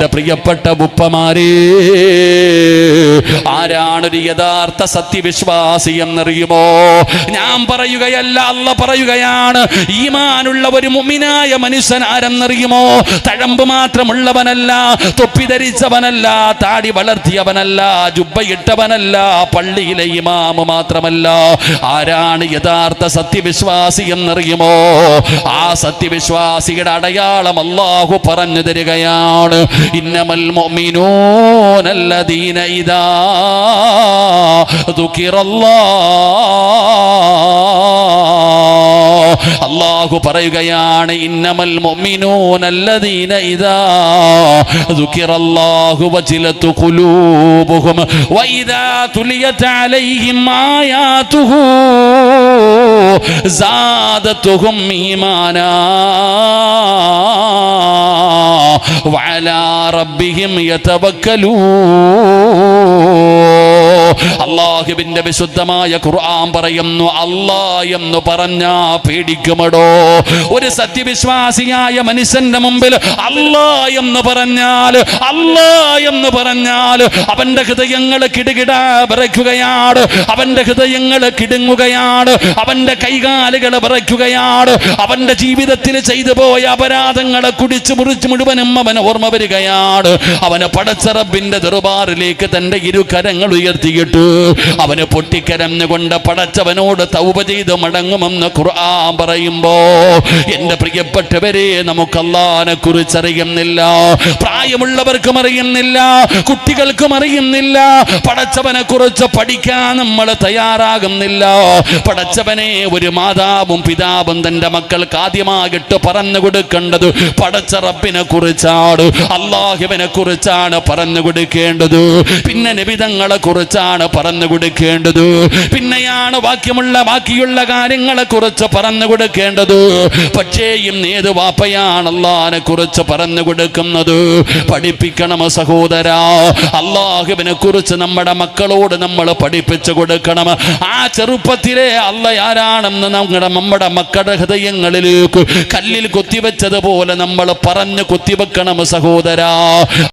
എന്റെ പ്രിയപ്പെട്ട ഉപ്പമാരേ, ആരാണൊരു യഥാർത്ഥ സത്യവിശ്വാസി എന്നറിയുമോ? ഞാൻ പറയുകയല്ല, അല്ല പറയുകയാണ്. ഈമാനുള്ള ഒരു മുഅ്മിനായ മനുഷ്യൻ ആരെന്നറിയുമോ? തഴമ്പ് മാത്രമുള്ളവനല്ല, തൊപ്പി ധരിച്ചവനല്ല, താടി വളർത്തിയവനല്ല, ജുബ്ബയിട്ടവനല്ല, പള്ളിയിലെ ഇമാമ് മാത്രമല്ല. ആരാണ് യഥാർത്ഥ സത്യവിശ്വാസി എന്നറിയുമോ? ആ സത്യവിശ്വാസിയുടെ അടയാളം അല്ലാഹു പറഞ്ഞു തരികയാണ്. ഇന്നമൽ മുഅ്മിനൂനല്ലദീന ഇദാ ദുകിറല്ലാഹ്, അല്ലാഹു പറയുകയാണ്, ഇന്നമൽ മുഅ്മിനൂനല്ലദീന ഇദാ ദുകിറല്ലാഹു വജിലതു ഖുലൂബുഹും വഇദാ തുലിയത് അലൈഹിം ആയാതുഹു സാദതുഹും ഈമാനാ വഅലാ റബ്ബിഹിം യതവക്കലൂൻ. അല്ലാഹുവിന്റെ വിശുദ്ധമായ ഖുർആൻ പറയുന്നു, അല്ലാഹ് എന്ന് പറഞ്ഞാ പേടിക്കുമടോ. ഒരു സത്യവിശ്വാസിയായ മനുഷ്യന്റെ മുമ്പിൽ അല്ലാഹ് എന്ന് പറഞ്ഞാൽ, അല്ലാഹ് എന്ന് പറഞ്ഞാൽ അവന്റെ ഹൃദയങ്ങൾ കിടുകിടാ വിറയ്ക്കുകയാണ്, അവന്റെ ഹൃദയങ്ങൾ കിടുങ്ങുകയാണ്, അവന്റെ കൈകാലുകൾ വിറയ്ക്കുകയാണ്. അവന്റെ ജീവിതത്തിൽ ചെയ്തു പോയ അപരാധങ്ങളെ കുടിച്ചു മുറിച്ച് മുഴുവനും അവന് ഓർമ്മ വരികയാണ്. അവന് പടച്ച റബ്ബിന്റെ ദർബാറിലേക്ക് തന്റെ ഇരുകരങ്ങൾ ഉയർത്തിയിട്ട് അവന് പൊട്ടിക്കരഞ്ഞുകൊണ്ട് പടച്ചവനോട് തൗബ ചെയ്ത് മടങ്ങുമെന്ന് ഖുർആൻ പറയുമ്പോ, എന്റെ പ്രിയപ്പെട്ടവരെ, നമുക്ക് അല്ലാഹുവിനെ കുറിച്ച് അറിയുന്നില്ല, പ്രായമുള്ളവർക്കും അറിയുന്നില്ല, കുട്ടികൾക്കും അറിയുന്നില്ല. പടച്ചവനെ കുറിച്ച് പഠിക്കാൻ നമ്മൾ തയ്യാറാകുന്നില്ല. പടച്ചവനെ ഒരു മാതാവും പിതാവും തന്റെ മക്കൾക്ക് ആദ്യമായിട്ട് പറഞ്ഞു കൊടുക്കേണ്ടത് പടച്ച റബ്ബിനെ കുറിച്ചാണ്, അല്ലാഹുവിനെ കുറിച്ചാണ് പറഞ്ഞു കൊടുക്കേണ്ടത്. പിന്നെ നബിതങ്ങളെ കുറിച്ചാണ് പറഞ്ഞു കൊടുക്കേണ്ടത്. പിന്നെയാണ് ബാക്കിയുള്ള കാര്യങ്ങളെ കുറിച്ച് പറഞ്ഞു കൊടുക്കേണ്ടത്. പക്ഷേ ഇന്ന് ഏത് വാപ്പയാണ് അല്ലാഹുവിനെ കുറിച്ച് പറഞ്ഞു കൊടുക്കുന്നത്? പഠിപ്പിക്കണം സഹോദരാ. അല്ലാഹുവിനെ കുറിച്ച് നമ്മുടെ മക്കളോട് നമ്മൾ പഠിപ്പിച്ചു കൊടുക്കണം. ആ ചെറുപ്പത്തിലെ അല്ലാഹ് ആരാണെന്ന് നമ്മുടെ മക്കളുടെ ഹൃദയങ്ങളിലേക്ക് കല്ലിൽ കുത്തിവെച്ചതുപോലെ നമ്മൾ പറഞ്ഞു കുത്തിവെക്കണം സഹോദരാ.